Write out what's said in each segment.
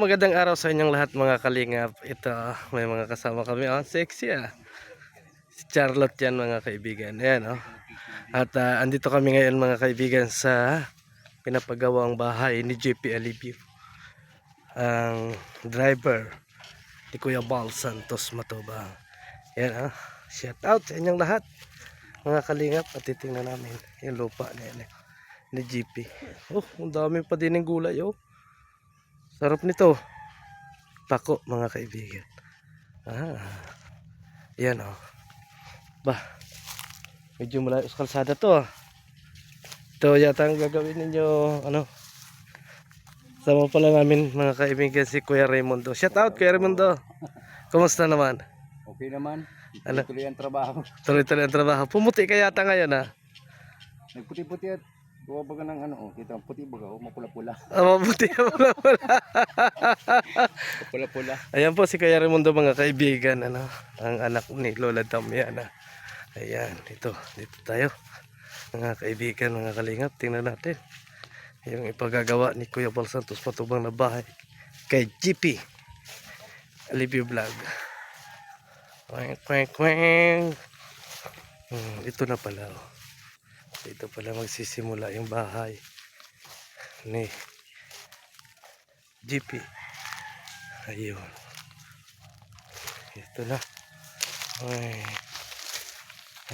magandang araw sa inyong lahat mga kalingap. Ito, may mga kasama kami. Oh, sexy ah. Si Charlotte yan mga kaibigan. Ayan oh. At andito kami ngayon mga kaibigan sa pinapagawang bahay ni JP Alibio. Ang driver ni Kuya Bal Santos Matubang. Ayan oh. Shout out sa inyong lahat mga kalingap. At titingnan namin yung lupa ni JP. Oh, ang dami pa din ng gulay oh. Sarap nito. Pako mga kaibigan. Yan oh. Bah, medyo malayo sa kalsada to ah. Ito yata ang gagawin ninyo ano. Sama pala namin mga kaibigan si Kuya Raimundo. Shout out Kuya Raimundo. Kumusta naman? Okay naman. Ano? Tuloy ang trabaho. Tuloy-tuloy ang trabaho. Pumuti ka yata ngayon ah. Nagputi-puti at gawa baga ng ano, kita ang puti baga, mapula-pula. Mabuti ka pala. Mapula-pula. Ayan po si Kuya Raimundo mga kaibigan. Ano, ang anak ni Lola Damiana. Ayan, dito tayo. Mga kaibigan, mga kalingap, tingnan natin yung ipagagawa ni Kuya Bal Santos Matubang na bahay kay GP Alibio Vlog. Kweng. Ito na pala oh. Ito pala magsisimula yung bahay ni GP. Ayun. Ito na. Ay.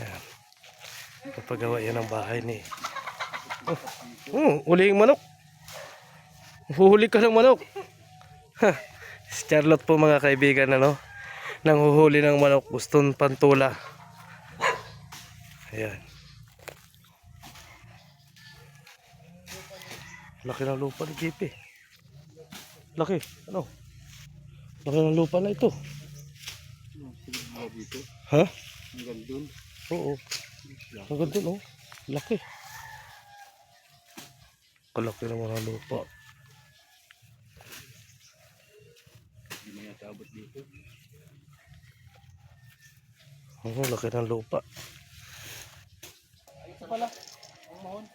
Ayan. Papagawa yan ang bahay ni uli yung manok. Huhuli ka ng manok. Si Charlotte po mga kaibigan ano, nang huhuli ng manok, gustong pantula. Ayan. Laki ng lupa ni JP. Laki, ano? Laki ng lupa na ito. Ha? Hanggang dun. Oo. Hanggang dun oh. Laki. Kalaki naman ang lupa. Hindi na yata abot dito. Oo, laki ng lupa. Ito pala, ang mahon.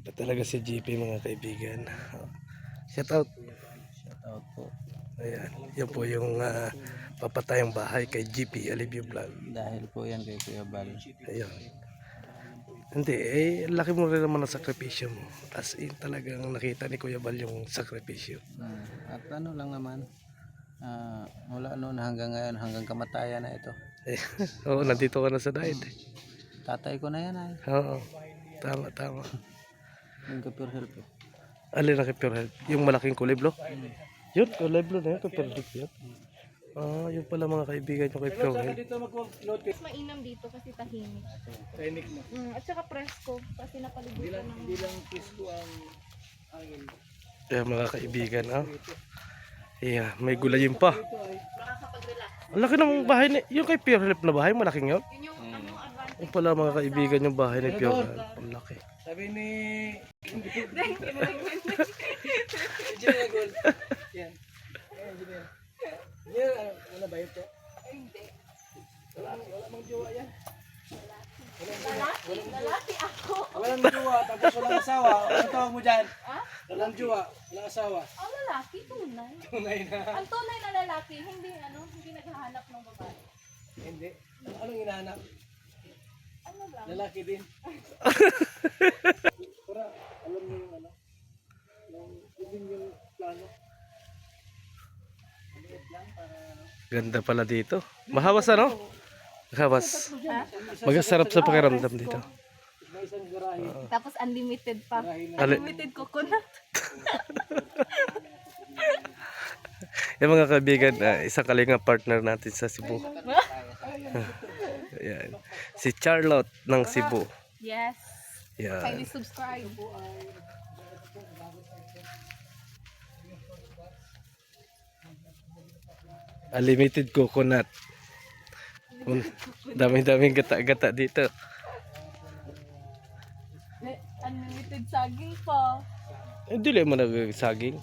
Iba talaga si JP mga kaibigan. Shout out. Shout out po. Ayan, yan po yung papatayang bahay kay GP Alibio Vlog. Dahil po yan kay Kuya Bal. Ayan. Hindi, eh, laki mo rin naman ang sakripisyo mo. As in, talagang nakita ni Kuya Bal yung sakripisyo. At ano lang naman, mula noon hanggang ngayon, hanggang kamatayan na ito. Oo, nandito ka na sa diet. Tatay ko na yan ay. Oo, tama. Yung Pure Health po. Alin na kay Pure Health? Yung malaking kuliblo? Yun, kuliblo na yun, kay Pure Health yun. Yun pala mga kaibigan yung kay Pure Health. Mas mainam dito kasi tahimik. Tahimik na. At saka presko kasi napalibutan ng... Hindi lang pisko ang hangin. Kaya mga kaibigan, yeah, may gulayin pa. Makakapag-relax. Ang laki ng bahay ni, yung kay Pure Health na bahay, malaking yun. Yun yung ano advantage. Yung pala mga kaibigan yung bahay ni Pure Health, ang laki. Sabi ni... Yan. Engineer. Yan, ano ba ito? Hindi. Wala mang jowa yan. Lalaki ako. Walang jowa, tapos walang asawa. Ano tawag mo dyan? Ha? Walang jowa, walang asawa. Ang lalaki, tunay. Tunay na. Ang tunay na lalaki, hindi naghahanap ng babae. Hindi. Anong hinahanap? Ano lang? Lalaki din. Para alam mo yung ano. Yung plano. Maliit lang para ano. Ganda pala dito. Mahawas ano? Mahawas. Ha? Magasarap sa pakiramdam dito. May isang garahe. Tapos unlimited pa. Ali- Unlimited coconut. Yung mga kaibigan, isang kalinga partner natin sa Cebu. Ayan. Si Charlotte ng Cebu. Yes. Yan. Kindly subscribe. Unlimited coconut. Daming gata-gata dito. Unlimited saging pa. Dili man nagsaging.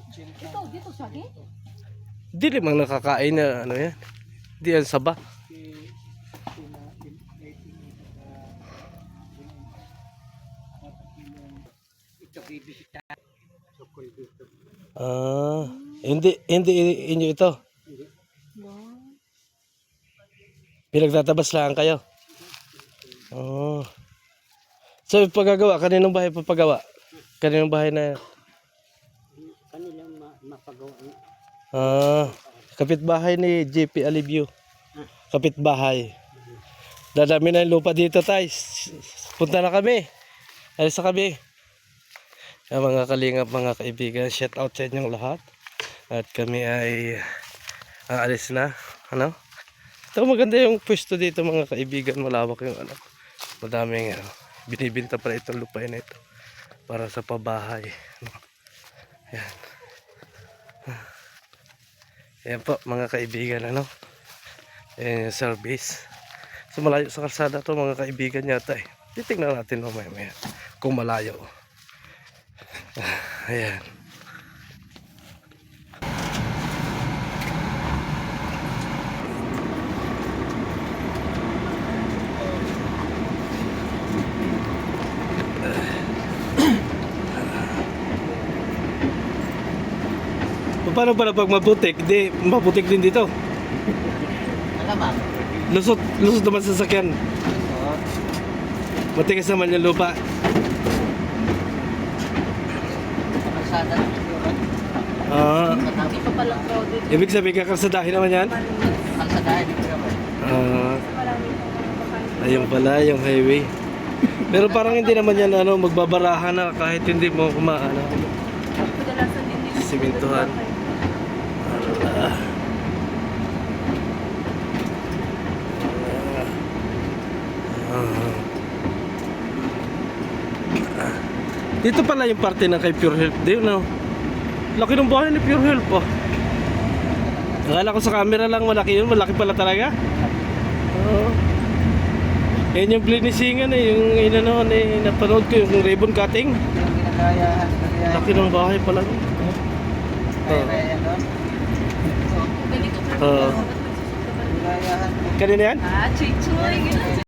Dito saging? Dili man nakakain na ano yan. Di yan saba. Ah, hindi inyo ito. Pinagtatabas lang kayo. Oh. So, pagagawa, kaninong bahay papagawa? Kaninong bahay na? Kanilang mapagawa. Ah, kapitbahay ni JP Alibio. Kapitbahay. Dadami na yung lupa dito, guys. Punta na kami. Alis na kami. Mga kalingap, mga kaibigan, shout out sa inyong lahat. At kami ay aalis na. Ano? Ito maganda yung pwesto dito, mga kaibigan. Malawak yung ano. Madaming binibinta pala itong lupain na ito. Para sa pabahay. Yan. Yan po, mga kaibigan, ano? Yan yung service. So malayo sa kalsada to, mga kaibigan yata eh. Titignan natin mamaya kung malayo. Ayan. Paano pala pag maputik? Di, maputik din dito. Alam ba? Lusot naman sa sasakyan. Matigas naman yung lupa. Kalsada ng siguro. Hindi pa palang crowded. Ibig sabihin kakalsadahin naman yan? Kalsadahin ng siguro. Marami pang Ayun pala yung highway. Pero parang hindi naman yan magbabarahan na kahit hindi mo kumaano. kadalasan din dito. Simintuhan. Dito pala yung parte ng kay Pure Health din, no? Laki ng bahay ni Pure Health, oh. Akala ko sa camera lang malaki yun, malaki pala talaga. Oo. Yan yung plinisingan yung inanoon napanood ko yung ribbon cutting. Yung ginagayahan. Laki ng bahay pala. Kaya doon. Ganito pa. Oo. Ginagayahan. Kanina yan? Ah, chichoy. Ganun.